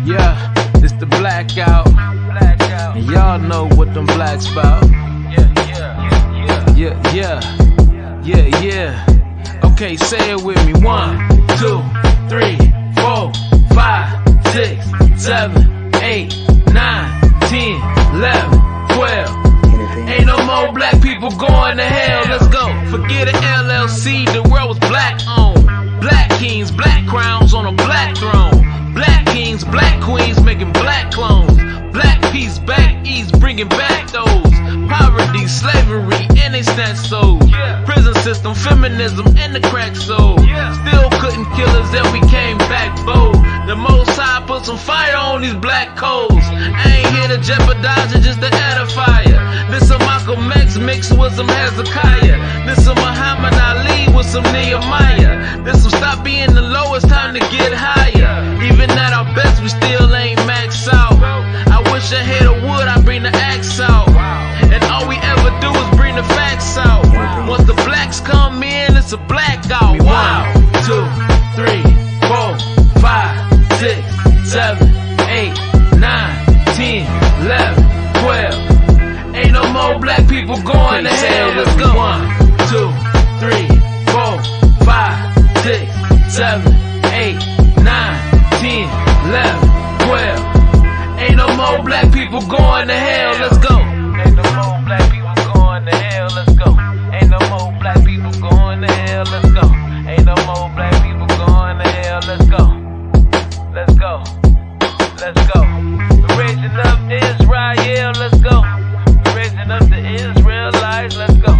Yeah, it's the blackout. And y'all know what them blacks about. Yeah. Okay, say it with me. 1, 2, 3, 4, 5, 6, 7, 8, 9, 10, 11, 12. Ain't no more black people going to hell. Let's go. Forget an LLC. The world was black owned. Black kings, black crowns on a black throne. Black kings, black queens making black clones. Black peace back east, bringing back those. Poverty, slavery, and they snatched souls. Prison system, feminism, and the crack soul. Still couldn't kill us, then we came back bold. The Most High put some fire on these black coals. I ain't here to jeopardize it, just to edify ya. This a Malcolm X mixed with some Hezekiah. This a Muhammad Ali with some Nehemiah. This will stop being the lowest, time to get higher. Even at our best, we still ain't maxed out. I wish I had a wood, I'd bring the axe out. And all we ever do is bring the facts out. Once the blacks come in, it's a blackout. 1, 2, 3, 4, 5, 6, 7, 8, 9, 10, 11, 12. Ain't no more black people going to hell. Let's go. 1, 2, 3, 4, 5, 6, 7, 8, 9, 10, 11, 12. Ain't no more black people going to hell. Let's go. Ain't no more black people going to hell. Let's go. Ain't no more black people going to hell. Let's go. Ain't no more black people going to hell. Let's go. Let's go. Let's go. We're raising up Israel. Let's go. We're raising up the Israelites. Let's go.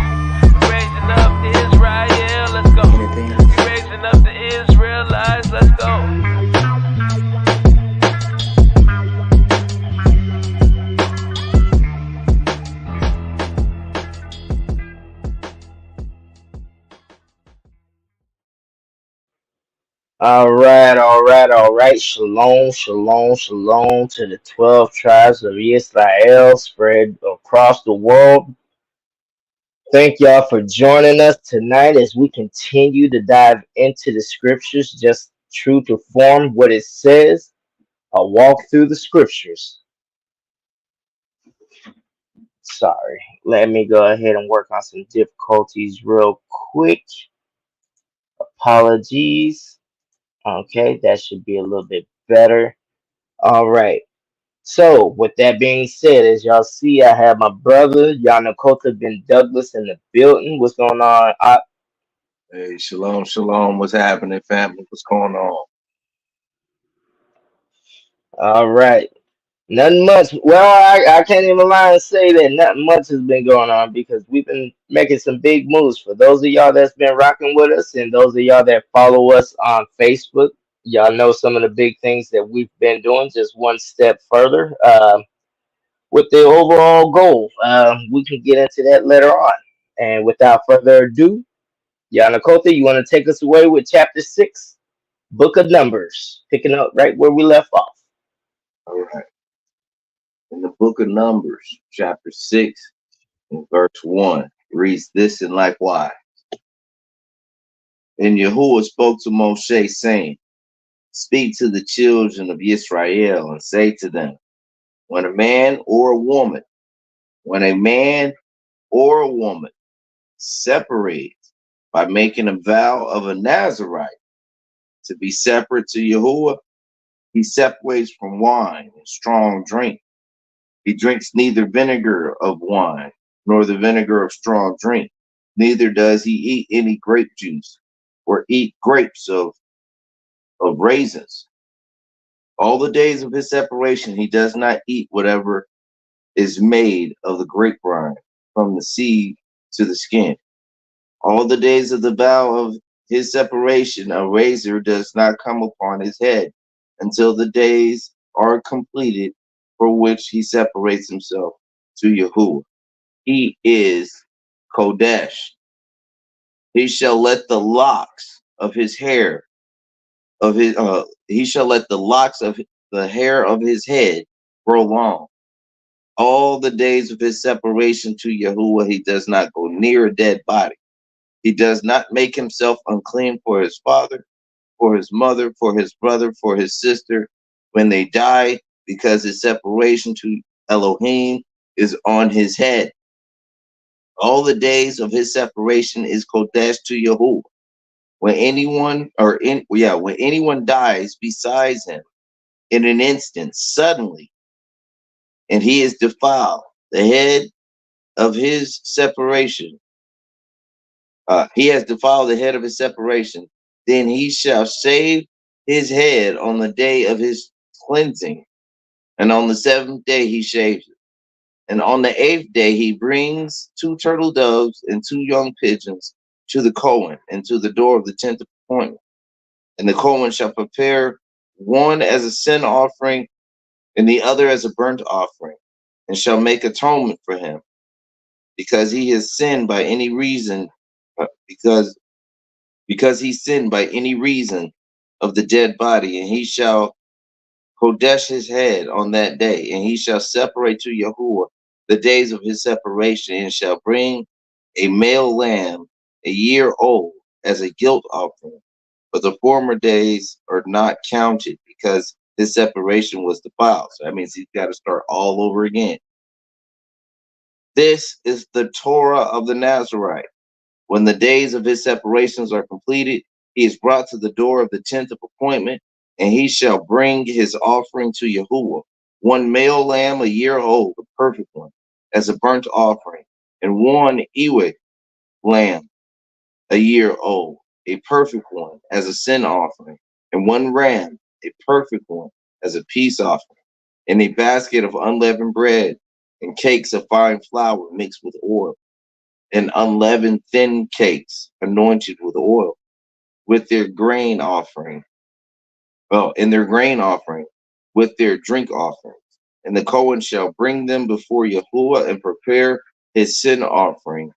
We're raising up Israel. Let's go. We're raising up the Israelites. Let's go. All right. Shalom to the 12 tribes of Israel spread across the world. Thank y'all for joining us tonight as we continue to dive into the scriptures, just true to form what it says. A walk through the scriptures. Sorry, let me go ahead and work on some difficulties real quick. Apologies. Okay, that should be a little bit better. All right. So, with that being said, as y'all see, I have my brother, Yanakota Ben Douglas, in the building. What's going on? Hey, shalom. What's happening, family? What's going on? All right. Nothing much. Well, I can't even lie and say that nothing much has been going on because we've been making some big moves. For those of y'all that's been rocking with us and those of y'all that follow us on Facebook, y'all know some of the big things that we've been doing, just one step further with the overall goal. We can get into that later on. And without further ado, Yanakota, you want to take us away with chapter 6, Book of Numbers, picking up right where we left off. All right. In the book of Numbers, chapter 6, and verse 1, reads this and likewise. And Yahuwah spoke to Moshe, saying, Speak to the children of Israel and say to them, when a man or a woman separates by making a vow of a Nazarite to be separate to Yahuwah, he separates from wine and strong drink. He drinks neither vinegar of wine nor the vinegar of strong drink. Neither does he eat any grape juice or eat grapes of raisins. All the days of his separation, he does not eat whatever is made of the grapevine, from the seed to the skin. All the days of the vow of his separation, a razor does not come upon his head until the days are completed for which he separates himself to Yahuwah. He is Kodesh. He shall let the locks of his hair he shall let the locks of the hair of his head grow long. All the days of his separation to Yahuwah, he does not go near a dead body. He does not make himself unclean for his father, for his mother, for his brother, for his sister, when they die, because his separation to Elohim is on his head. All the days of his separation is Kodesh to Yahuwah. When anyone dies besides him in an instant, suddenly, and he is defiled, the head of his separation, he has defiled the head of his separation, then he shall shave his head on the day of his cleansing, and on the seventh day he shaves it. And on the eighth day he brings 2 turtle doves and 2 young pigeons to the Cohen and to the door of the tent of appointment. And the Cohen shall prepare one as a sin offering and the other as a burnt offering, and shall make atonement for him, because he has sinned by any reason, because he sinned by any reason of the dead body, and he shall kodesh his head on that day, and he shall separate to Yahuwah the days of his separation, and shall bring a male lamb a year old as a guilt offering. But the former days are not counted, because his separation was defiled. So that means he's got to start all over again. This is the Torah of the Nazarite. When the days of his separations are completed, he is brought to the door of the tent of appointment, and he shall bring his offering to Yahuwah, 1 male lamb a year old, a perfect one, as a burnt offering, and 1 ewe lamb a year old, a perfect one, as a sin offering, and 1 ram, a perfect one, as a peace offering, and a basket of unleavened bread, and cakes of fine flour mixed with oil, and unleavened thin cakes anointed with oil, with their grain offering, in their grain offering, with their drink offerings. And the Cohen shall bring them before Yahuwah and prepare his sin offering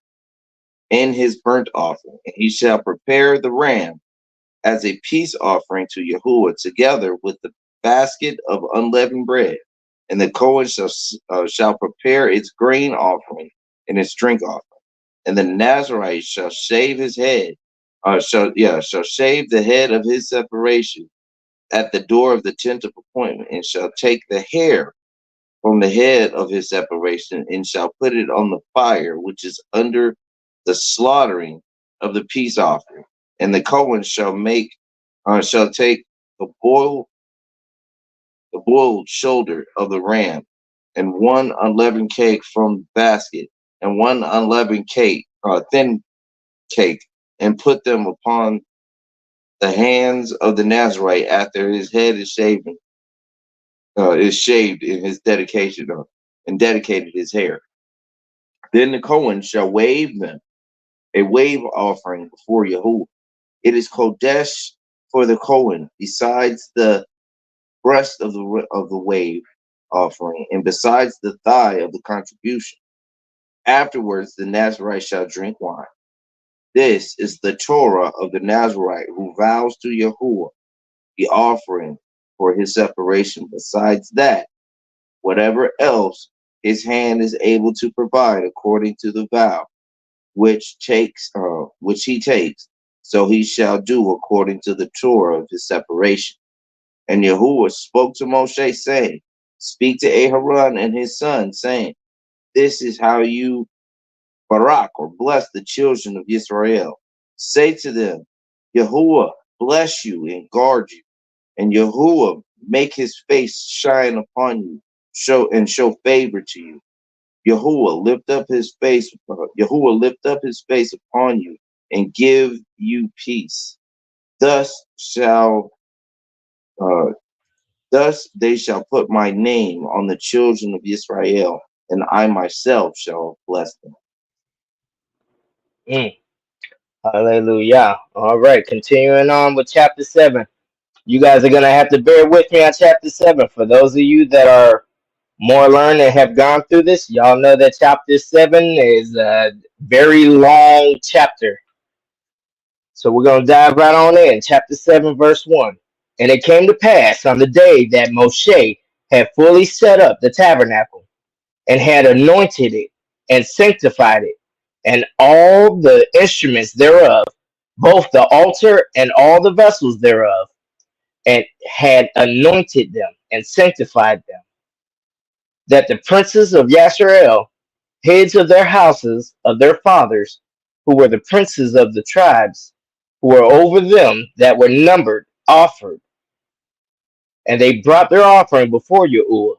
and his burnt offering. And he shall prepare the ram as a peace offering to Yahuwah, together with the basket of unleavened bread. And the Cohen shall prepare its grain offering and its drink offering. And the Nazarite shall shave his head, shall shave the head of his separation at the door of the tent of appointment, and shall take the hair from the head of his separation, and shall put it on the fire which is under the slaughtering of the peace offering. And the Cohen shall take the boiled shoulder of the ram, and 1 unleavened cake from the basket, and 1 unleavened cake, thin cake, and put them upon the hands of the Nazarite after his head is shaved in his dedication, and dedicated his hair. Then the Cohen shall wave them a wave offering before Yahuwah. It is Kodesh for the Cohen, besides the breast of the wave offering, and besides the thigh of the contribution. Afterwards, the Nazarite shall drink wine. This is the Torah of the Nazarite who vows to Yahuwah the offering for his separation. Besides that, whatever else his hand is able to provide according to the vow which he takes, so he shall do according to the Torah of his separation. And Yahuwah spoke to Moshe, saying, Speak to Aharon and his son, saying, This is how you barak, or bless the children of Israel. Say to them, Yahuwah bless you and guard you, and Yahuwah make his face shine upon you, show favor to you. Yahuwah lift up his face. Yahuwah lift up his face upon you and give you peace. Thus shall, uh, thus they shall put my name on the children of Israel, and I myself shall bless them. Mm. Hallelujah. All right, continuing on with chapter 7. You guys are going to have to bear with me on chapter 7. For those of you that are more learned and have gone through this, y'all know that chapter 7 is a very long chapter. So we're going to dive right on in. Chapter 7, verse 1. And it came to pass on the day that Moshe had fully set up the tabernacle and had anointed it and sanctified it, and all the instruments thereof, both the altar and all the vessels thereof, and had anointed them and sanctified them, that the princes of Yasharel, heads of their houses of their fathers, who were the princes of the tribes, who were over them that were numbered, offered. And they brought their offering before Yahuwah,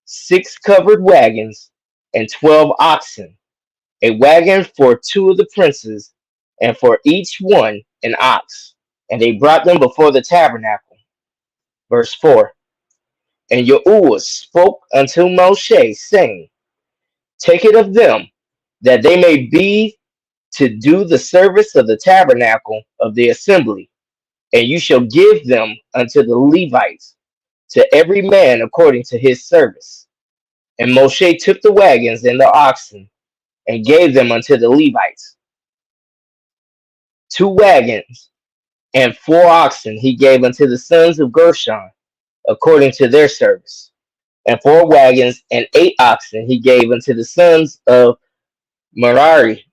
6 covered wagons and 12 oxen, a wagon for 2 of the princes, and for each one an ox. And they brought them before the tabernacle. Verse 4. And Yahuwah spoke unto Moshe, saying, Take it of them, that they may be to do the service of the tabernacle of the assembly, and you shall give them unto the Levites, to every man according to his service. And Moshe took the wagons and the oxen, and gave them unto the Levites. 2 wagons and 4 oxen he gave unto the sons of Gershon, according to their service. And 4 wagons and 8 oxen he gave unto the sons of Merari,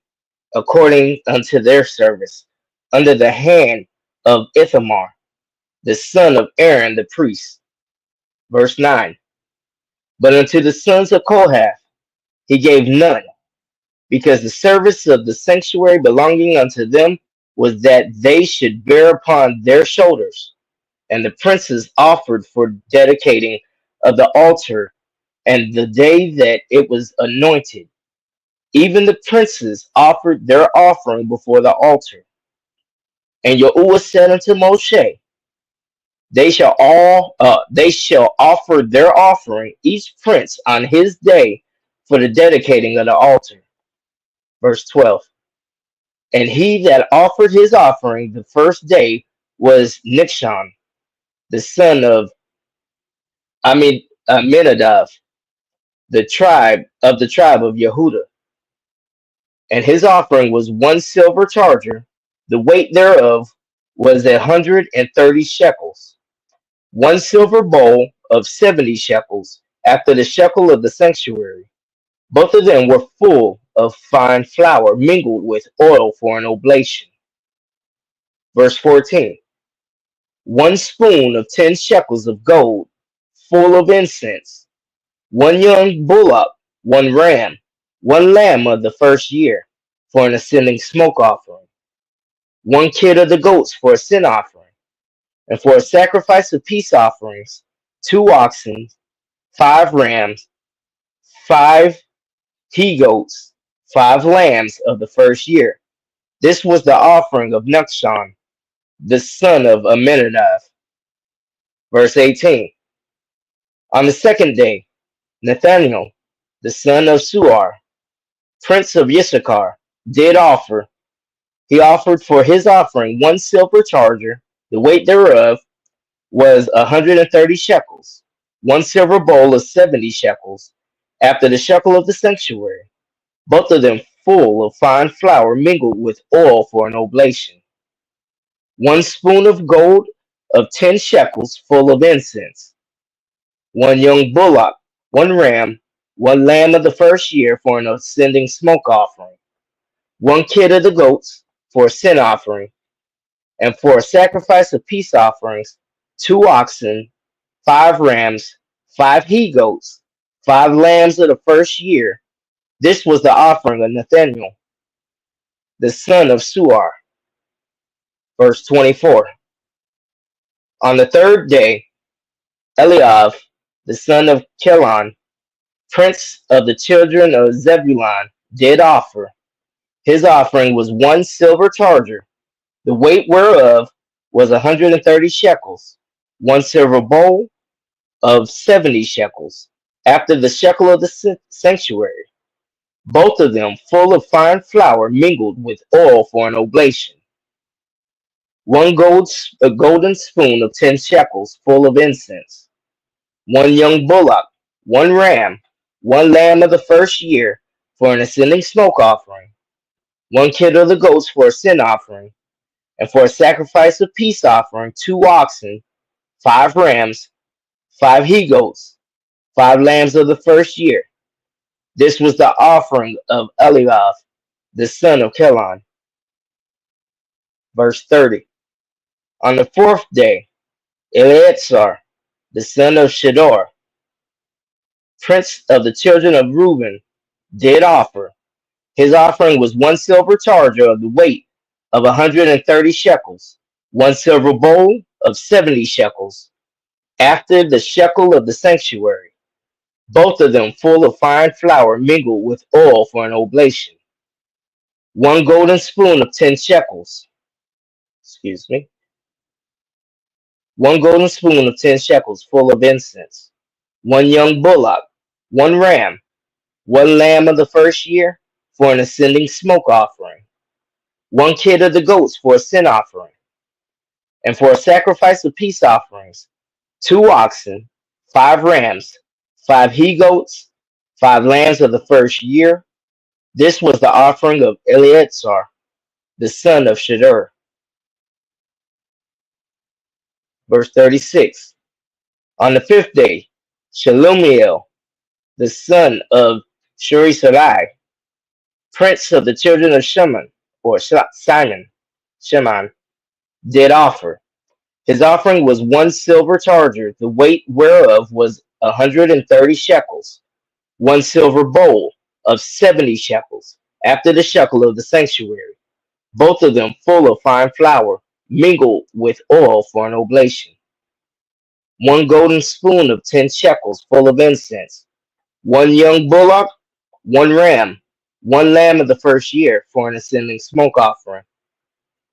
according unto their service, under the hand of Ithamar, the son of Aaron the priest. Verse 9. But unto the sons of Kohath he gave none, because the service of the sanctuary belonging unto them was that they should bear upon their shoulders, and the princes offered for dedicating of the altar, and the day that it was anointed. Even the princes offered their offering before the altar. And Yahuwah said unto Moshe, they shall offer their offering, each prince on his day, for the dedicating of the altar. Verse 12. And he that offered his offering the first day was Nixon, the son of Aminadab, the tribe of Yehuda. And his offering was 1 silver charger, the weight thereof was 130 shekels. 1 silver bowl of 70 shekels, after the shekel of the sanctuary. Both of them were full of fine flour mingled with oil for an oblation. Verse 14. 1 spoon of 10 shekels of gold, full of incense. 1 young bullock, 1 ram, 1 lamb of the first year, for an ascending smoke offering. 1 kid of the goats for a sin offering. And for a sacrifice of peace offerings, 2 oxen, 5 rams, 5 he goats, 5 lambs of the first year. This was the offering of Nuxon, the son of Aminadab. Verse 18. On the second day, Nathaniel, the son of Suar, prince of Issachar, did offer. He offered for his offering 1 silver charger, the weight thereof was 130 shekels, 1 silver bowl of 70 shekels, after the shekel of the sanctuary, both of them full of fine flour mingled with oil for an oblation. 1 spoon of gold of 10 shekels, full of incense. 1 young bullock, 1 ram, 1 lamb of the first year for an ascending smoke offering. 1 kid of the goats for a sin offering, and for a sacrifice of peace offerings, 2 oxen, 5 rams, 5 he goats, 5 lambs of the first year. This was the offering of Nathaniel, the son of Suar. Verse 24. On the third day, Eliav, the son of Kelon, prince of the children of Zebulun, did offer. His offering was 1 silver charger, the weight whereof was 130 shekels, 1 silver bowl of 70 shekels, after the shekel of the sanctuary, both of them full of fine flour mingled with oil for an oblation. A golden spoon of 10 shekels, full of incense. 1 young bullock, 1 ram, 1 lamb of the first year for an ascending smoke offering. 1 kid of the goats for a sin offering, and for a sacrifice of peace offering, 2 oxen, 5 rams, 5 he goats, 5 lambs of the first year. This was the offering of Eliav, the son of Kelon. Verse 30. On the fourth day, Eleazar, the son of Shedor, prince of the children of Reuben, did offer. His offering was one silver charger of the weight of 130 shekels, one silver bowl of 70 shekels, after the shekel of the sanctuary, both of them full of fine flour mingled with oil for an oblation, one golden spoon of 10 shekels, excuse me, one golden spoon of 10 shekels full of incense, one young bullock, one ram, one lamb of the first year for an ascending smoke offering, one kid of the goats for a sin offering, and for a sacrifice of peace offerings, 2 oxen, 5 rams, 5 he goats, 5 lambs of the first year. This was the offering of Eleazar, the son of Shedeur. Verse 36. On the 5th day, Shelumiel, the son of Shurisarai, prince of the children of Shimon, or Shimon, did offer. His offering was one silver charger, the weight whereof was 130 shekels, one silver bowl of 70 shekels, after the shekel of the sanctuary, both of them full of fine flour, mingled with oil for an oblation, one golden spoon of 10 shekels full of incense, one young bullock, one ram, one lamb of the first year for an ascending smoke offering,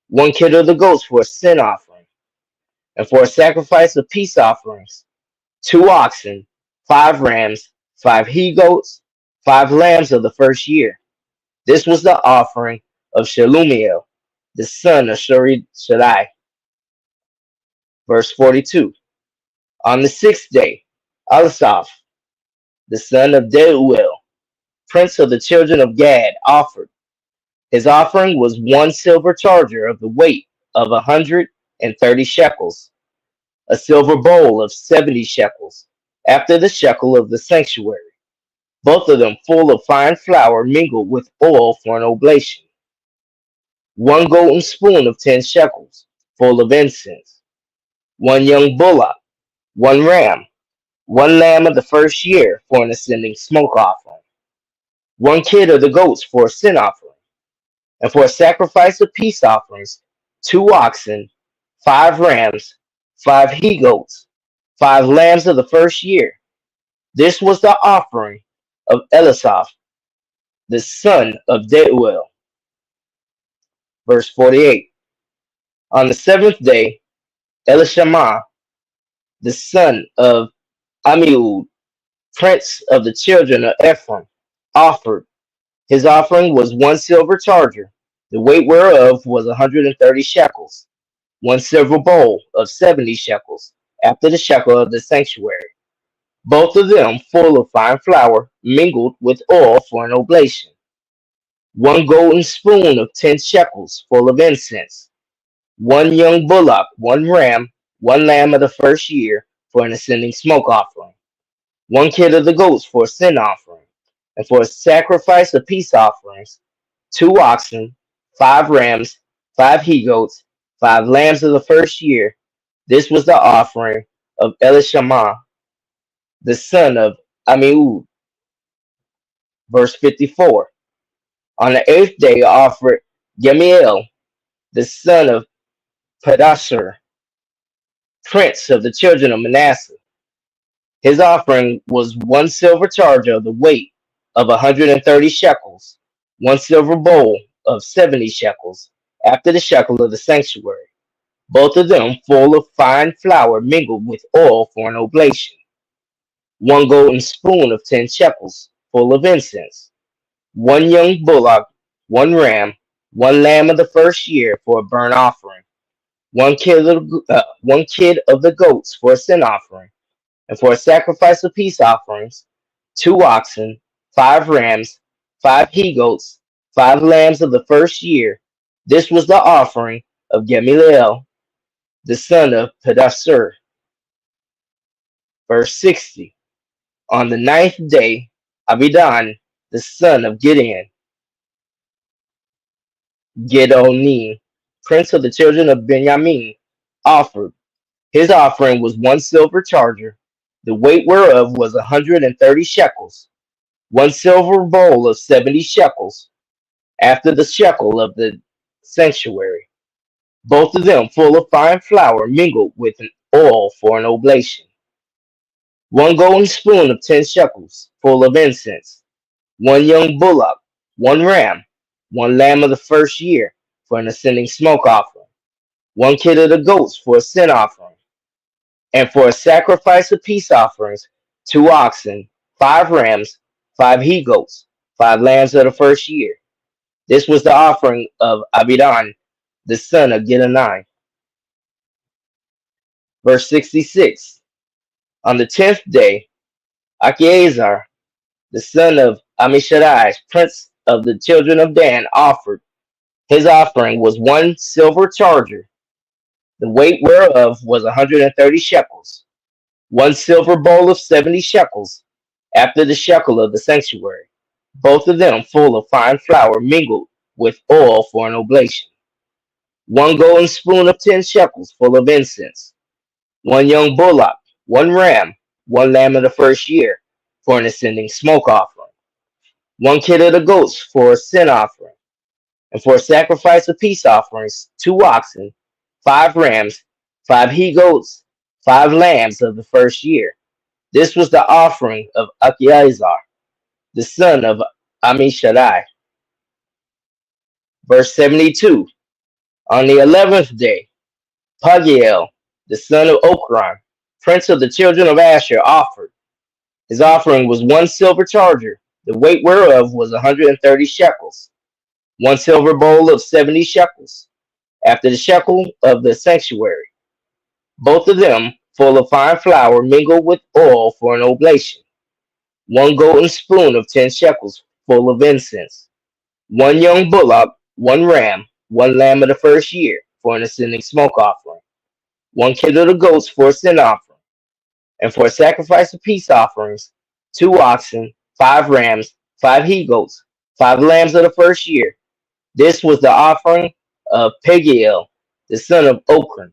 one kid of the goats for a sin offering, and for a sacrifice of peace offerings, 2 oxen, 5 rams, 5 he goats, 5 lambs of the first year. This was the offering of Shelumiel, the son of Shaddai. Verse 42. On the 6th day, Elisaph, the son of Deuel, prince of the children of Gad, offered. His offering was one silver charger of the weight of 130 shekels, a silver bowl of 70 shekels, after the shekel of the sanctuary, both of them full of fine flour mingled with oil for an oblation, one golden spoon of 10 shekels, full of incense, one young bullock, one ram, one lamb of the first year for an ascending smoke offering, one kid of the goats for a sin offering, and for a sacrifice of peace offerings, 2 oxen, 5 rams, 5 he goats, 5 lambs of the first year. This was the offering of Elisaph, the son of Deuel. Verse 48. On the 7th day, Elishama, the son of Amiud, prince of the children of Ephraim, offered. His offering was one silver charger, the weight whereof was 130 shekels, one silver bowl of 70 shekels, after the shekel of the sanctuary, both of them full of fine flour mingled with oil for an oblation, one golden spoon of 10 shekels full of incense, one young bullock, one ram, one lamb of the first year for an ascending smoke offering, one kid of the goats for a sin offering, and for a sacrifice of peace offerings, 2 oxen, 5 rams, 5 he goats, 5 lambs of the first year. This was the offering of Elishama, the son of Amiud. Verse 54. On the 8th day offered Gemiel, the son of Pedasur, prince of the children of Manasseh. His offering was one silver charger of the weight of 130 shekels, one silver bowl of 70 shekels, after the shekel of the sanctuary, both of them full of fine flour mingled with oil for an oblation, one golden spoon of 10 shekels, full of incense, one young bullock, one ram, one lamb of the first year for a burnt offering, one kid of the goats for a sin offering, and for a sacrifice of peace offerings, 2 oxen, 5 rams, 5 he goats, 5 lambs of the first year. This was the offering of Gamaliel, the son of Pedasur. Verse 60. On the 9th day, Abidan, the son of Gedoni, prince of the children of Benjamin, offered. His offering was one silver charger, the weight whereof was 130 shekels, one silver bowl of 70 shekels, after the shekel of the sanctuary, both of them full of fine flour mingled with an oil for an oblation, one golden spoon of 10 shekels, full of incense, one young bullock, one ram, one lamb of the first year for an ascending smoke offering, one kid of the goats for a sin offering, and for a sacrifice of peace offerings, 2 oxen, 5 rams, 5 he goats, 5 lambs of the first year. This was the offering of Abidan, the son of Gideoni. Verse 66. On the 10th day, Achiezer, the son of Ammishaddai, prince of the children of Dan, offered. His offering was one silver charger, the weight whereof was 130 shekels, one silver bowl of 70 shekels, after the shekel of the sanctuary, both of them full of fine flour mingled with oil for an oblation, one golden spoon of 10 shekels full of incense, one young bullock, one ram, one lamb of the first year for an ascending smoke offering, one kid of the goats for a sin offering, and for a sacrifice of peace offerings, 2 oxen, 5 rams, 5 he goats, 5 lambs of the first year. This was the offering of Achiezer, the son of Ammishaddai. Verse 72. On the 11th day, Pagiel, the son of Okran, prince of the children of Asher, offered. His offering was one silver charger, the weight whereof was 130 shekels, one silver bowl of 70 shekels, after the shekel of the sanctuary, both of them full of fine flour mingled with oil for an oblation, one golden spoon of 10 shekels full of incense, one young bullock, one ram, one lamb of the first year for an ascending smoke offering, one kid of the goats for a sin offering, and for a sacrifice of peace offerings, 2 oxen, 5 rams, 5 he goats, 5 lambs of the first year. This was the offering of Pagiel, the son of Okran.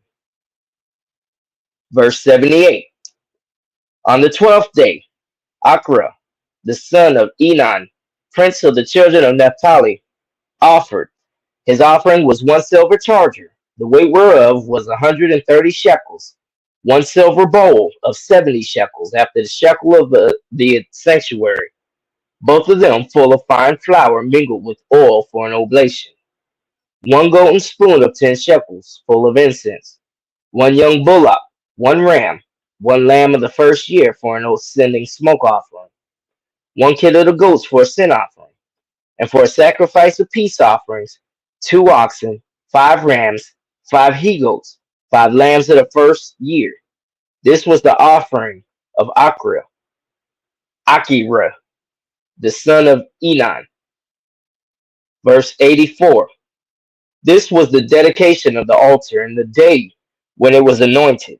Verse 78. On the 12th day, Akra, the son of Enan, prince of the children of Naphtali, offered. His offering was one silver charger, the weight whereof was 130 shekels, one silver bowl of 70 shekels, after the shekel of the sanctuary, both of them full of fine flour mingled with oil for an oblation, one golden spoon of 10 shekels, full of incense, one young bullock, one ram, one lamb of the first year for an ascending smoke offering, one kid of the goats for a sin offering, and for a sacrifice of peace offerings, 2 oxen, 5 rams, 5 he goats, 5 lambs of the first year. This was the offering of Akira, the son of Enan. Verse 84. This was the dedication of the altar in the day when it was anointed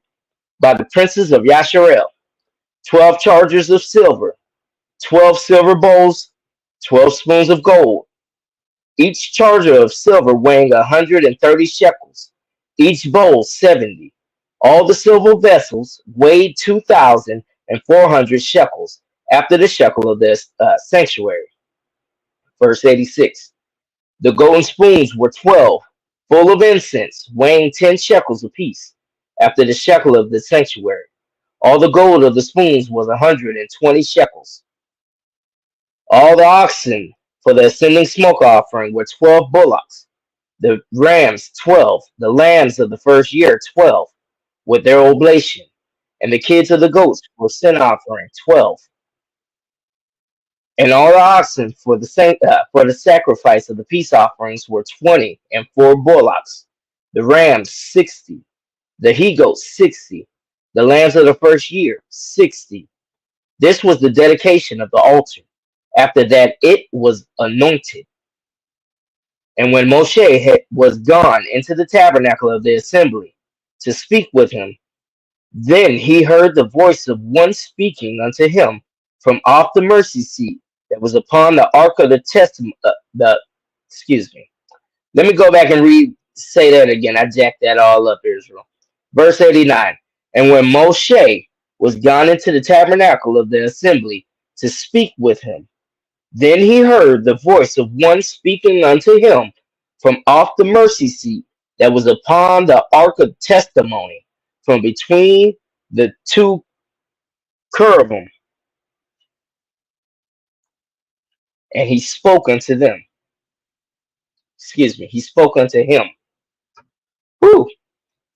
by the princes of Yasharel, 12 chargers of silver, 12 silver bowls, 12 spoons of gold, each charger of silver weighing 130 shekels, each bowl 70. All the silver vessels weighed 2,400 shekels, after the shekel of the sanctuary. Verse 86. The golden spoons were 12, full of incense, weighing 10 shekels apiece, after the shekel of the sanctuary. All the gold of the spoons was 120 shekels. All the oxen for the ascending smoke offering were 12 bullocks, the rams 12, the lambs of the first year 12, with their oblation, and the kids of the goats for sin offering 12, and all the oxen for the sacrifice of the peace offerings were 20, and 4 bullocks, the rams 60, the he goats 60, the lambs of the first year 60. This was the dedication of the altar. After that, it was anointed. And when Moshe was gone into the tabernacle of the assembly to speak with him, then he heard the voice of one speaking unto him from off the mercy seat that was upon the ark of the testament. Excuse me. Let me go back and say that again. I jacked that all up, Israel. Verse 89. And when Moshe was gone into the tabernacle of the assembly to speak with him, then he heard the voice of one speaking unto him from off the mercy seat that was upon the ark of testimony, from between the two cherubim, and he spoke unto them. Excuse me, he spoke unto him. Whew.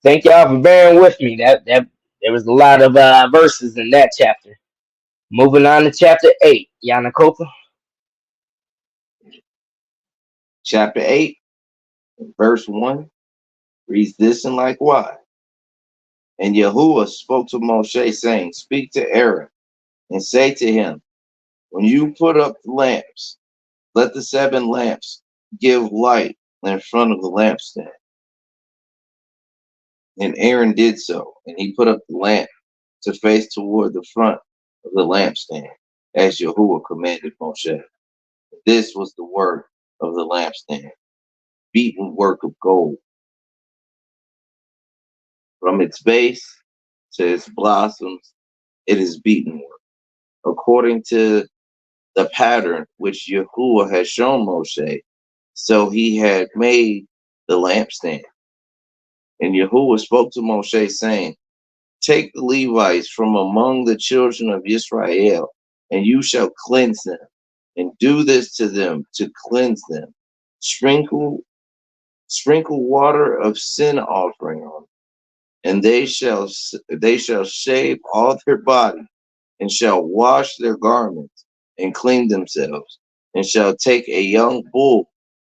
Thank y'all for bearing with me. That there was a lot of verses in that chapter. Moving on to chapter 8, Yanakopa. Chapter 8, verse 1 reads this and likewise. And Yahuwah spoke to Moshe, saying, Speak to Aaron, and say to him, When you put up the lamps, let the 7 lamps give light in front of the lampstand. And Aaron did so, and he put up the lamp to face toward the front of the lampstand, as Yahuwah commanded Moshe. This was the work of the lampstand, beaten work of gold. From its base to its blossoms, it is beaten work, according to the pattern which Yahuwah had shown Moshe. So he had made the lampstand. And Yahuwah spoke to Moshe, saying, Take the Levites from among the children of Israel, and you shall cleanse them, and do this to them to cleanse them. Sprinkle water of sin offering on them, and they shall shave all their body, and shall wash their garments, and clean themselves, and shall take a young bull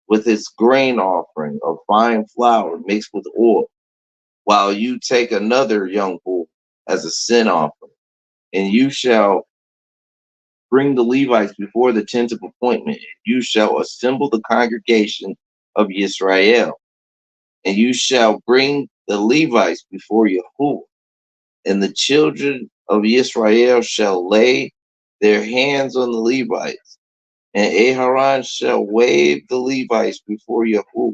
with its grain offering of fine flour mixed with oil, while you take another young bull as a sin offering. And you shall bring the Levites before the tent of appointment, and you shall assemble the congregation of Israel, and you shall bring the Levites before Yahuwah, and the children of Israel shall lay their hands on the Levites, and Aharon shall wave the Levites before Yahuwah,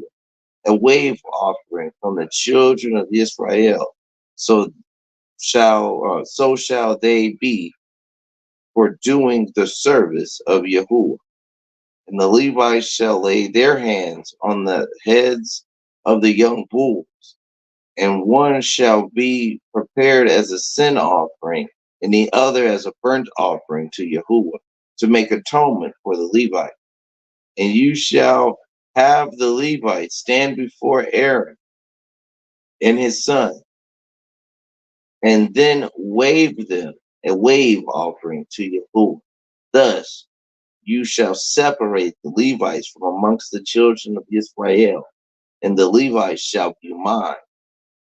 a wave offering from the children of Israel. So shall they be for doing the service of Yahuwah. And the Levites shall lay their hands on the heads of the young bulls, and one shall be prepared as a sin offering, and the other as a burnt offering to Yahuwah, to make atonement for the Levite. And you shall have the Levites stand before Aaron and his son, and then wave them a wave offering to Yahuwah. Thus you shall separate the Levites from amongst the children of Israel, and the Levites shall be mine.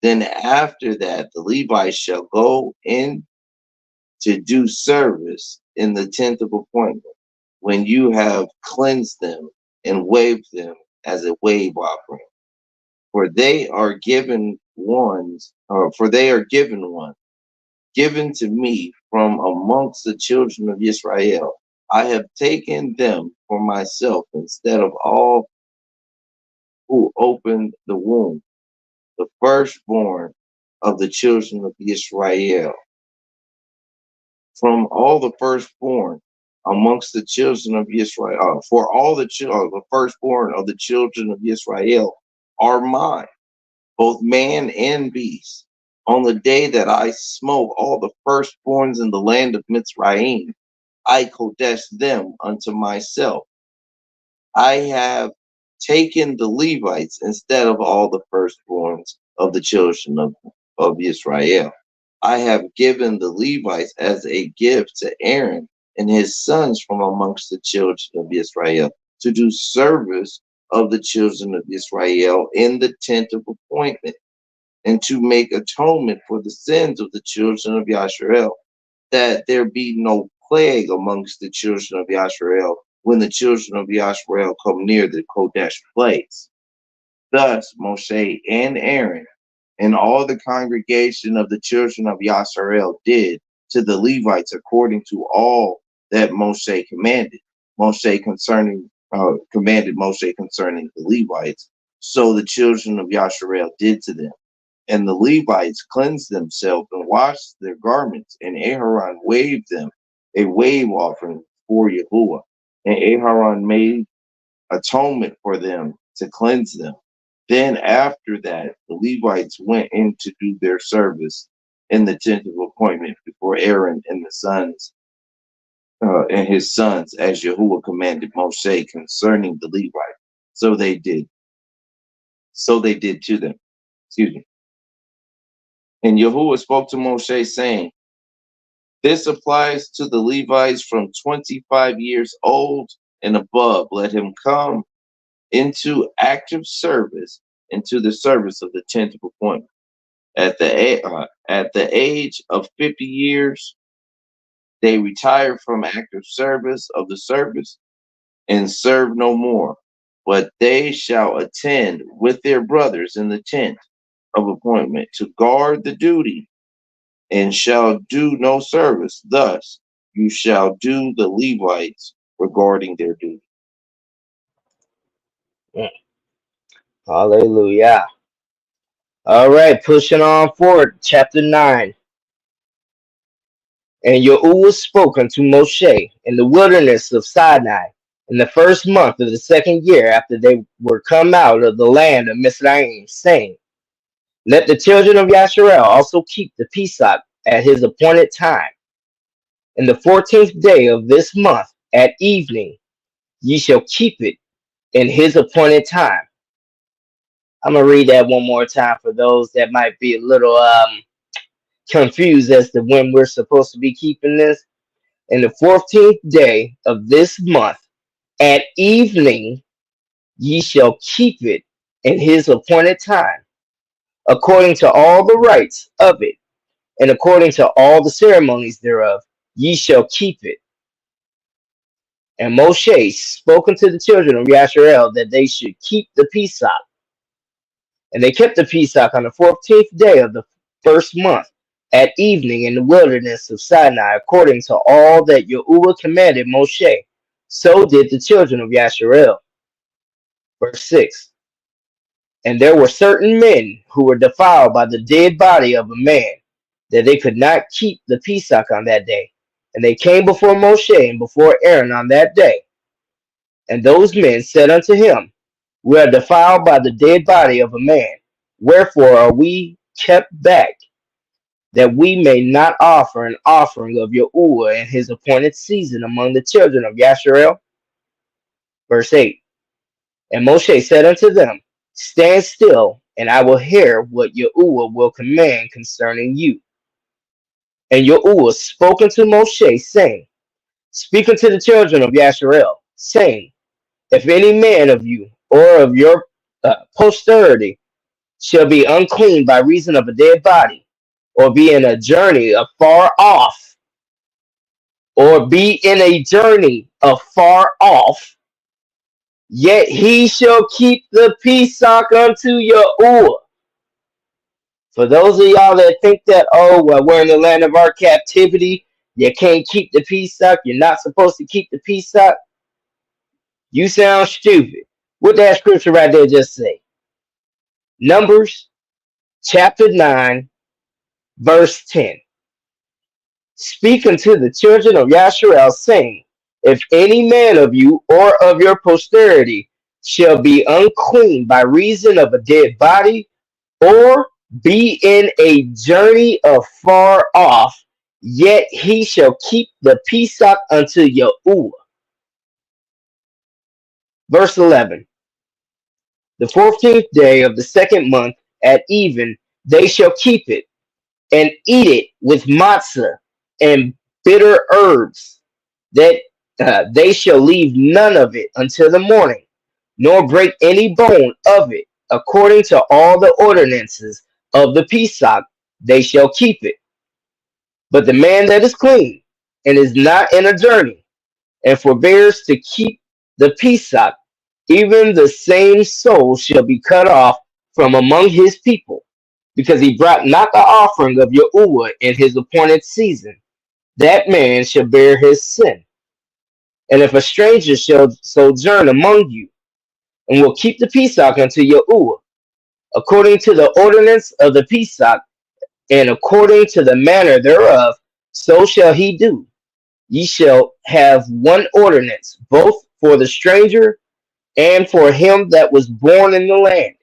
Then after that, the Levites shall go in to do service in the tent of appointment, when you have cleansed them and waved them as a wave offering. For they are given one, given to me from amongst the children of Israel. I have taken them for myself instead of all who opened the womb, the firstborn of the children of Israel. From all the firstborn amongst the children of Israel, for all the firstborn of the children of Israel are mine, both man and beast. On the day that I smote all the firstborns in the land of Mitzrayim, I kodesh them unto myself. I have taken the Levites instead of all the firstborns of the children of Israel. I have given the Levites as a gift to Aaron and his sons from amongst the children of Israel, to do service of the children of Israel in the tent of appointment, and to make atonement for the sins of the children of Yasharel, that there be no plague amongst the children of Yasharel when the children of Yasharel come near the Kodesh place. Thus Moshe and Aaron and all the congregation of the children of Yasharel did to the Levites according to all that Moshe commanded. Commanded Moshe concerning the Levites. So the children of Yasharel did to them. And the Levites cleansed themselves and washed their garments, and Aharon waved them a wave offering for Yahuwah. And Aharon made atonement for them to cleanse them. Then after that, the Levites went in to do their service in the tent of appointment before Aaron and the sons and his sons, as Yahuwah commanded Moshe concerning the Levites. So they did. So they did to them. Excuse me. And Yahuwah spoke to Moshe, saying, "This applies to the Levites from 25 years old and above. Let him come into active service, into the service of the tent of appointment. At the age of 50 years, they retire from active service of the service and serve no more. But they shall attend with their brothers in the tent of appointment to guard the duty and shall do no service. Thus you shall do the Levites regarding their duty." Mm. Hallelujah. All right, pushing on forward, chapter 9. And Yahuwah spoke unto Moshe in the wilderness of Sinai in the first month of the second year after they were come out of the land of Mizraim, saying, Let the children of Yasharel also keep the Pesach at his appointed time. In the 14th day of this month at evening, ye shall keep it in his appointed time. I'm going to read that one more time for those that might be a little confused as to when we're supposed to be keeping this. In the 14th day of this month at evening, ye shall keep it in his appointed time, according to all the rites of it, and according to all the ceremonies thereof, ye shall keep it. And Moshe spoke unto the children of Yasharel that they should keep the Pesach. And they kept the Pesach on the 14th day of the first month at evening in the wilderness of Sinai, according to all that Yahuwah commanded Moshe. So did the children of Yasharel. Verse 6. And there were certain men who were defiled by the dead body of a man, that they could not keep the Pesach on that day. And they came before Moshe and before Aaron on that day. And those men said unto him, We are defiled by the dead body of a man. Wherefore are we kept back, that we may not offer an offering of Yahuwah in his appointed season among the children of Yasharel? Verse 8. And Moshe said unto them, Stand still, and I will hear what Yahuwah will command concerning you. And Yahuwah spoke unto Moshe, saying, Speak unto the children of Yasharel, saying, If any man of you or of your posterity shall be unclean by reason of a dead body, or be in a journey afar off, yet he shall keep the Pesach unto Yahuwah. For those of y'all that think that, oh, well, we're in the land of our captivity, you can't keep the Pesach, you're not supposed to keep the Pesach, you sound stupid. What that scripture right there just say? Numbers chapter 9, verse 10. Speak unto the children of Yasharel, saying, If any man of you or of your posterity shall be unclean by reason of a dead body, or be in a journey afar off, yet he shall keep the Pesach unto Yahuwah. Verse 11. The 14th day of the second month at even, they shall keep it, and eat it with matzah and bitter herbs, that they shall leave none of it until the morning, nor break any bone of it. According to all the ordinances of the Pesach, they shall keep it. But the man that is clean and is not in a journey, and forbears to keep the Pesach, even the same soul shall be cut off from among his people, because he brought not the offering of Yahuwah in his appointed season. That man shall bear his sin. And if a stranger shall sojourn among you, and will keep the Pesach unto Yahuwah, according to the ordinance of the Pesach, and according to the manner thereof, so shall he do. Ye shall have one ordinance, both for the stranger and for him that was born in the land.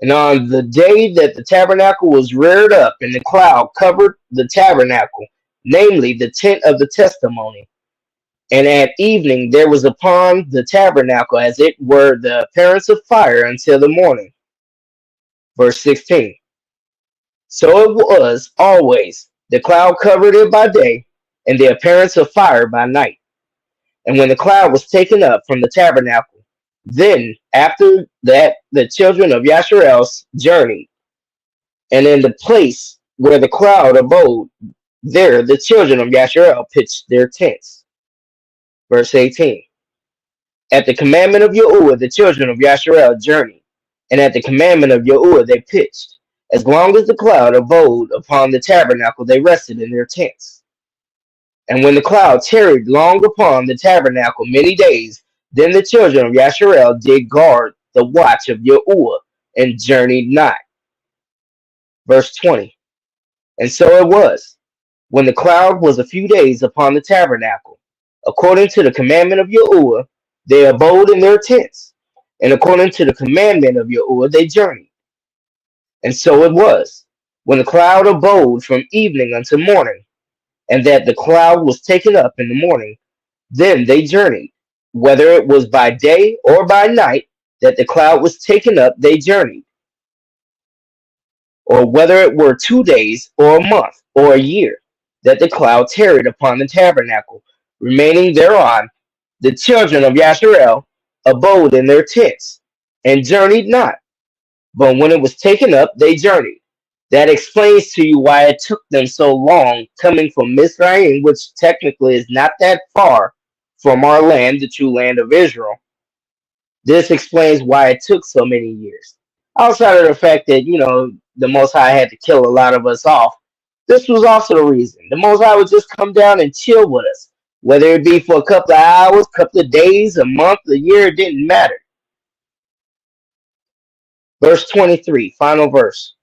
And on the day that the tabernacle was reared up, and the cloud covered the tabernacle, namely the tent of the testimony, and at evening there was upon the tabernacle as it were the appearance of fire until the morning. Verse 16. So it was always, the cloud covered it by day, and the appearance of fire by night. And when the cloud was taken up from the tabernacle, then after that the children of Yasharel journeyed, and in the place where the cloud abode, there the children of Yasharel pitched their tents. Verse 18. At the commandment of Yahuwah, the children of Yasharel journeyed, and at the commandment of Yahuwah they pitched. As long as the cloud abode upon the tabernacle, they rested in their tents. And when the cloud tarried long upon the tabernacle many days, then the children of Yasharel did guard the watch of Yahuwah, and journeyed not. Verse 20. And so it was, when the cloud was a few days upon the tabernacle, according to the commandment of Yahuwah, they abode in their tents, and according to the commandment of Yahuwah, they journeyed. And so it was, when the cloud abode from evening unto morning, and that the cloud was taken up in the morning, then they journeyed. Whether it was by day or by night that the cloud was taken up, they journeyed. Or whether it were 2 days, or a month, or a year, that the cloud tarried upon the tabernacle, remaining thereon, the children of Yasharel abode in their tents, and journeyed not. But when it was taken up, they journeyed. That explains to you why it took them so long coming from Mizraim, which technically is not that far from our land, the true land of Israel. This explains why it took so many years. Outside of the fact that, the Most High had to kill a lot of us off, this was also the reason. The Most High would just come down and chill with us. Whether it be for a couple of hours, couple of days, a month, a year, it didn't matter. Verse 23, final verse.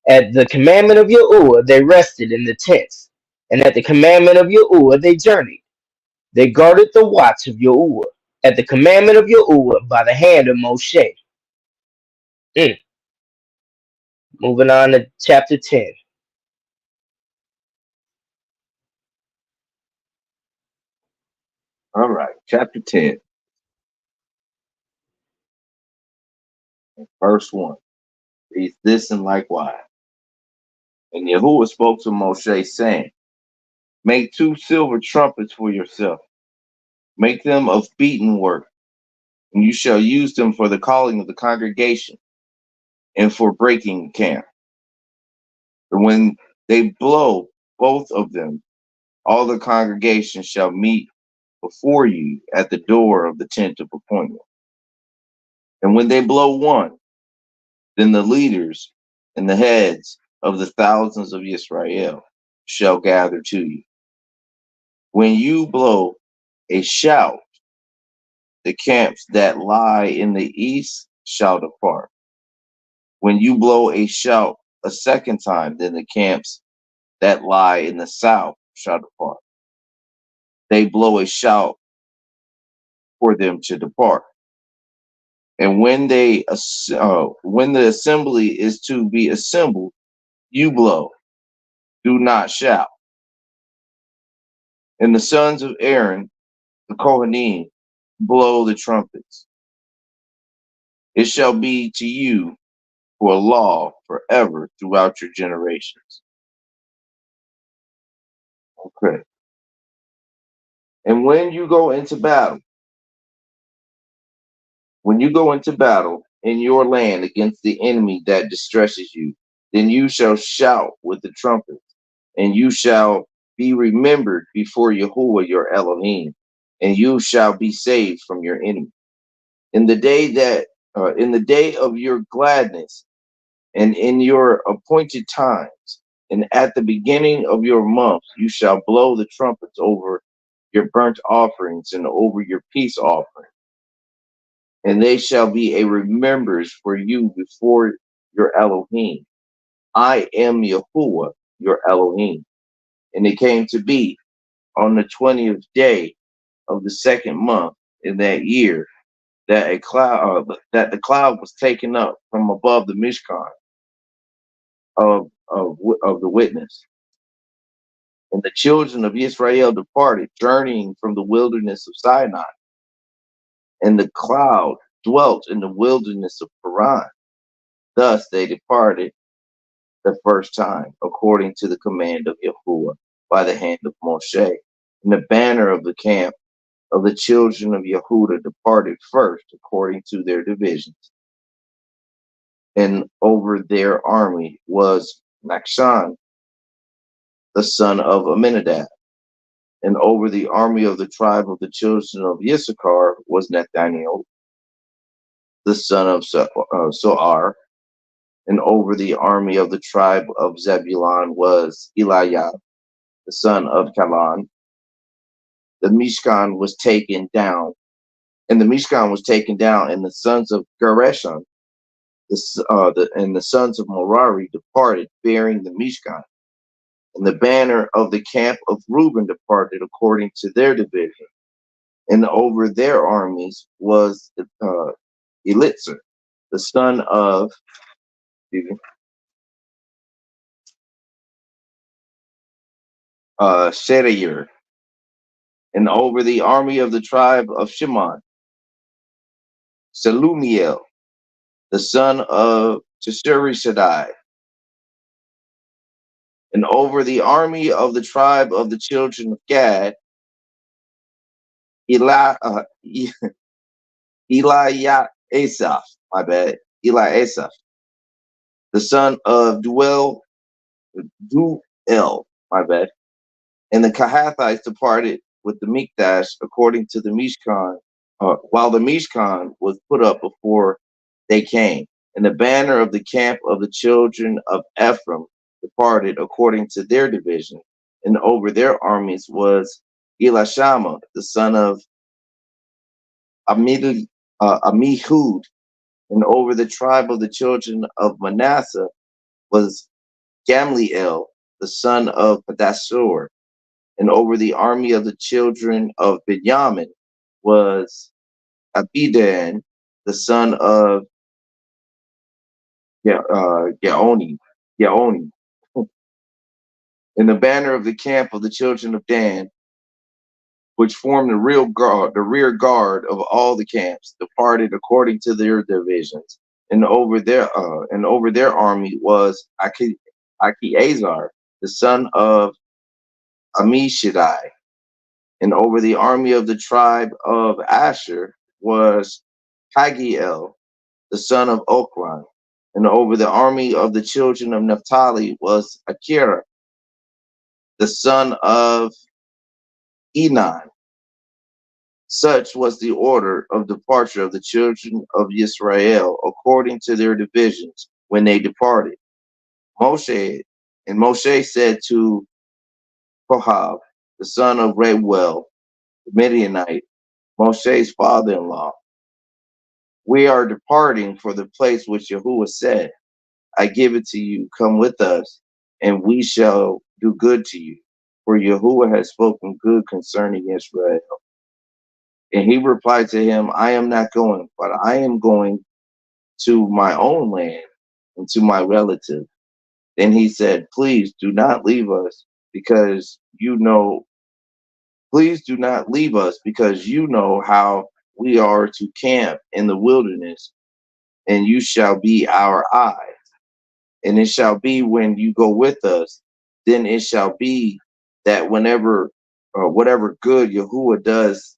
At the commandment of Yahuwah they rested in the tents, and at the commandment of Yahuwah they journeyed. They guarded the watch of Yahuwah, at the commandment of Yahuwah by the hand of Moshe. Moving on to chapter 10. All right, chapter 10, verse 1. Reads this and likewise. And Yahuwah spoke to Moshe, saying, Make 2 silver trumpets for yourself. Make them of beaten work, and you shall use them for the calling of the congregation and for breaking camp. And when they blow both of them, all the congregation shall meet before you at the door of the tent of appointment. And when they blow one, then the leaders and the heads of the thousands of Israel shall gather to you. When you blow a shout, the camps that lie in the east shall depart. When you blow a shout a second time, then the camps that lie in the south shall depart. They blow a shout for them to depart. And when the assembly is to be assembled, you blow, do not shout. And the sons of Aaron, the Kohanim, blow the trumpets. It shall be to you for a law forever throughout your generations. Okay. And when you go into battle in your land against the enemy that distresses you, then you shall shout with the trumpet, and you shall be remembered before Yahuwah your Elohim, and you shall be saved from your enemy. In the day of your gladness, and in your appointed times, and at the beginning of your months, you shall blow the trumpets over your burnt offerings and over your peace offering. and they shall be a remembrance for you before your Elohim. I am Yahuwah, your Elohim. And it came to be on the 20th day of the second month in that year that that the cloud was taken up from above the Mishkan of the witness. And the children of Israel departed, journeying from the wilderness of Sinai. And the cloud dwelt in the wilderness of Paran. Thus they departed the first time, according to the command of Yahuwah by the hand of Moshe. And the banner of the camp of the children of Yehuda departed first, according to their divisions. And over their army was Nakshan, the son of Aminadab. And over the army of the tribe of the children of Issachar was Nathaniel, the son of Soar. And over the army of the tribe of Zebulun was Eliab, the son of Kalan. The Mishkan was taken down, and the Mishkan was taken down, and the sons of Gereshon, and the sons of Merari departed, bearing the Mishkan. And the banner of the camp of Reuben departed according to their division. And over their armies was Elitzer, the son of Shedayur. And over the army of the tribe of Shimon, Selumiel, the son of Shaddai. And over the army of the tribe of the children of Gad, Eliah Asaph, my bad, Eli Asaph, the son of Duel, my bad. And the Kahathites departed with the Mikdash according to the Mishkan, while the Mishkan was put up before they came. And the banner of the camp of the children of Ephraim departed according to their division. And over their armies was Elishama, the son of Amihud. And over the tribe of the children of Manasseh was Gamliel, the son of Pedasur. And over the army of the children of Benjamin was Abidan, the son of Gaoni. And the banner of the camp of the children of Dan, which formed the rear guard of all the camps, departed according to their divisions. And over their army was Akiazar, the son of Amishadai. And over the army of the tribe of Asher was Hagiel, the son of Okran. And over the army of the children of Naphtali was Akira, the son of Enon. Such was the order of departure of the children of Israel according to their divisions when they departed. Moshe said to Kohab, the son of Reuel, the Midianite, Moshe's father-in-law, we are departing for the place which Yahuwah said, I give it to you, come with us, and we shall do good to you. For Yahuwah has spoken good concerning Israel. And he replied to him, I am not going, but I am going to my own land and to my relative. Then he said, please do not leave us because you know how we are to camp in the wilderness, and you shall be our eyes. And it shall be when you go with us, then it shall be that whatever good Yahuwah does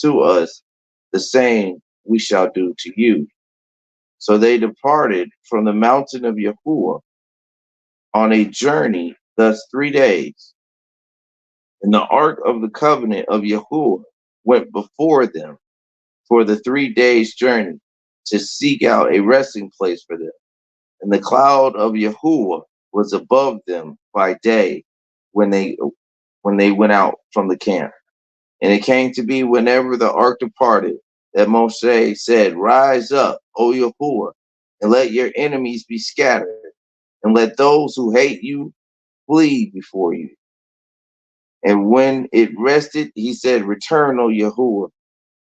to us, the same we shall do to you. So they departed from the mountain of Yahuwah on a journey, thus 3 days. And the ark of the covenant of Yahuwah went before them for the 3 days' journey to seek out a resting place for them. And the cloud of Yahuwah was above them by day when they went out from the camp. And it came to be whenever the ark departed that Moshe said, "Rise up, O Yahuwah, and let your enemies be scattered, and let those who hate you flee before you." And when it rested, he said, "Return, O Yahuwah,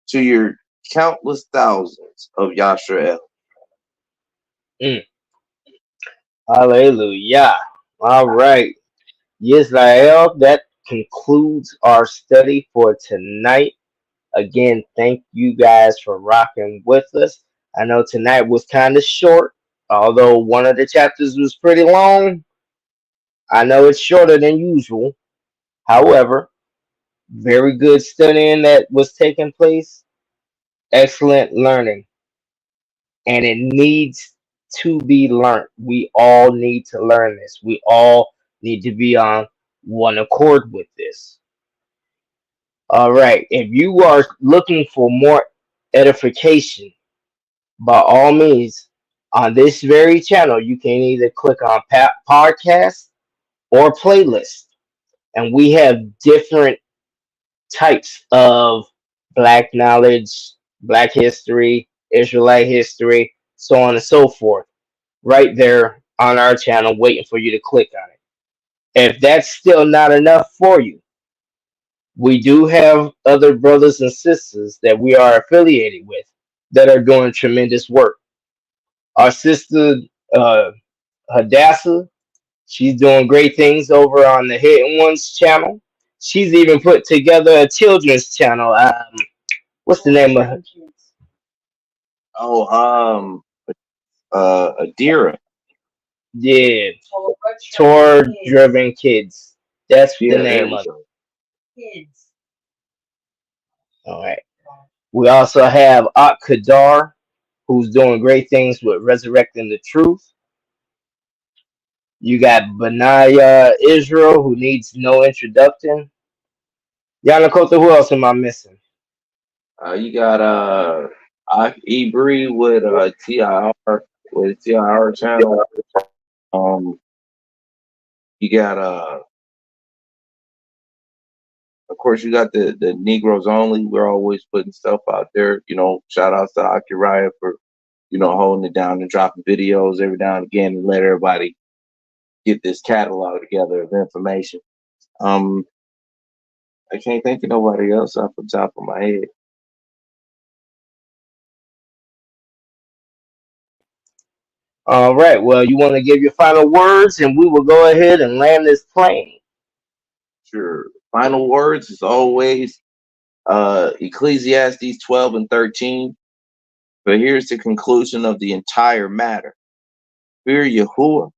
to your countless thousands of Yashrael." Mm. Hallelujah. All right. Yisrael, that concludes our study for tonight. Again, thank you guys for rocking with us. I know tonight was kind of short, although one of the chapters was pretty long. I know it's shorter than usual. However, very good studying that was taking place. Excellent learning. And it needs to be learned. We all need to learn this. We all need to be on one accord with this. All right. If you are looking for more edification, by all means, on this very channel, you can either click on podcast or playlist. And we have different types of Black knowledge, Black history, Israelite history, so on and so forth, right there on our channel, waiting for you to click on it. If that's still not enough for you, we do have other brothers and sisters that we are affiliated with that are doing tremendous work. Our sister uh, Hadassah, she's doing great things over on the Hidden Ones channel. She's even put together a children's channel. What's the name of it? Oh, Adira. Yeah, Tour Driven Kids. That's the Yeah, there name we of go. it. All right. We also have Ak Kadar, who's doing great things with resurrecting the truth. You got Benaya Israel, who needs no introduction. Yanakota, who else am I missing? You got Ebri with TIR channel. You got of course you got the Negroes Only. We're always putting stuff out there. You know, shout outs to Akiraya for, you know, holding it down and dropping videos every now and again and let everybody get this catalog together of information. I can't think of nobody else off the top of my head. All right. Well, you want to give your final words, and we will go ahead and land this plane. Sure. Final words as always, Ecclesiastes 12 and 13. But here's the conclusion of the entire matter. Fear Yahuwah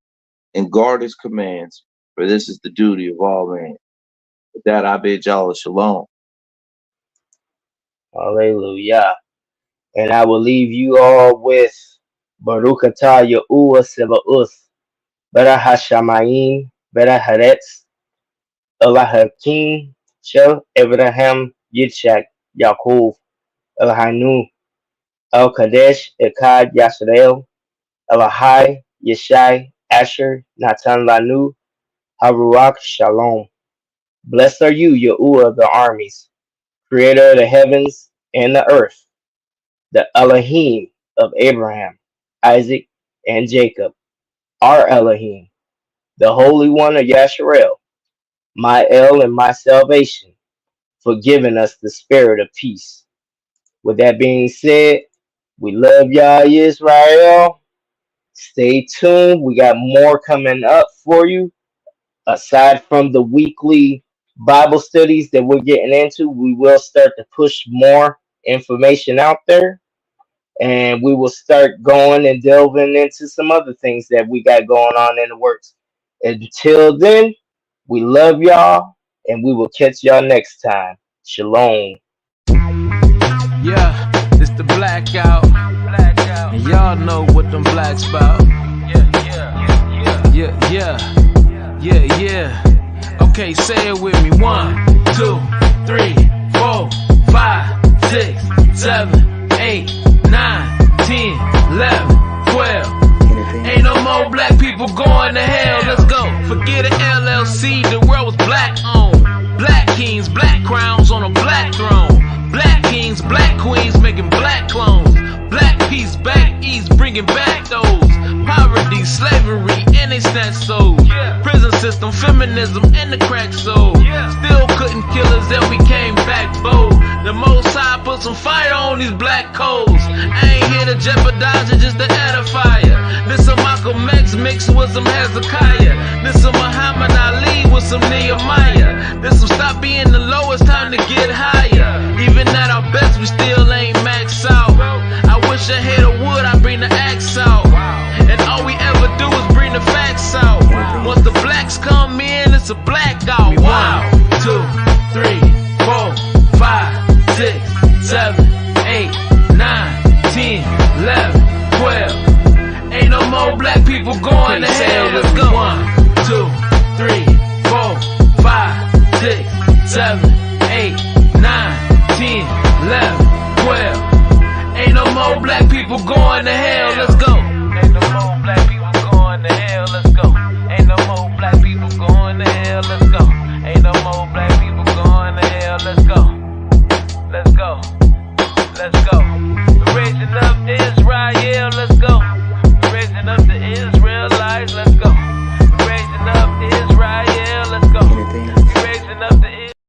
and guard his commands, for this is the duty of all men. With that, I bid y'all a shalom. Hallelujah. And I will leave you all with Baruch atah Yahuwah Sebaoth, Berah Hashamayim, Berah Haaretz, Elohakim Shel Abraham, Yitzchak, Yaakov, Elohanu, El Kadesh, Echad, Yasrael, Elohai, Yeshai, Asher, Natan Lanu, Haruach, Shalom. Blessed are you, Yahuwah of the armies, creator of the heavens and the earth, the Elohim of Abraham, Isaac, and Jacob, our Elohim, the Holy One of Yasharel, my El and my salvation, for giving us the spirit of peace. With that being said, we love y'all, Israel. Stay tuned. We got more coming up for you. Aside from the weekly Bible studies that we're getting into, we will start to push more information out there. And we will start going and delving into some other things that we got going on in the works. Until then, we love y'all, and we will catch y'all next time. Shalom. Yeah, it's the blackout. And y'all know what them blacks about. Yeah. Okay, say it with me. 1, 2, 3, 4, 5, 6, 7, 8, 9, 10, 11, 12. Ain't no more black people going to hell. Let's go. Forget an LLC. The world was black owned. Black kings, black crowns on a black throne. Black kings, black queens making black clones. Black peace back east, bringing back those. Poverty, slavery, and they snatch souls. Prison system, feminism, and the crack soul. Still couldn't kill us, then we came back bold. The Most High put some fire on these black coals. I ain't here to jeopardize it, just to add a fire. This a Malcolm X mixed with some Hezekiah. This a Muhammad Ali with some Nehemiah. This some stop being the lowest, time to get higher. Even at our best, we still ain't maxed out. I wish I had a wood, I'd bring the axe out. And all we ever do is bring the facts out. Once the blacks come in, it's a blackout. 1, 2, 3, 4, 5, 6, 7, 8, 9, 10, 11, 12. Ain't no more black people going to hell. Let's go. 1, 2, 3, 4, 5, 6, 7, 8, 9, 10, 11, 12. Ain't no more black people going to hell. Let's go. Ain't no more black people going to hell. Let's go. Ain't no more black people going to hell. Let's go. Ain't no more black people going to hell. Let's go. Let's go. Let's go.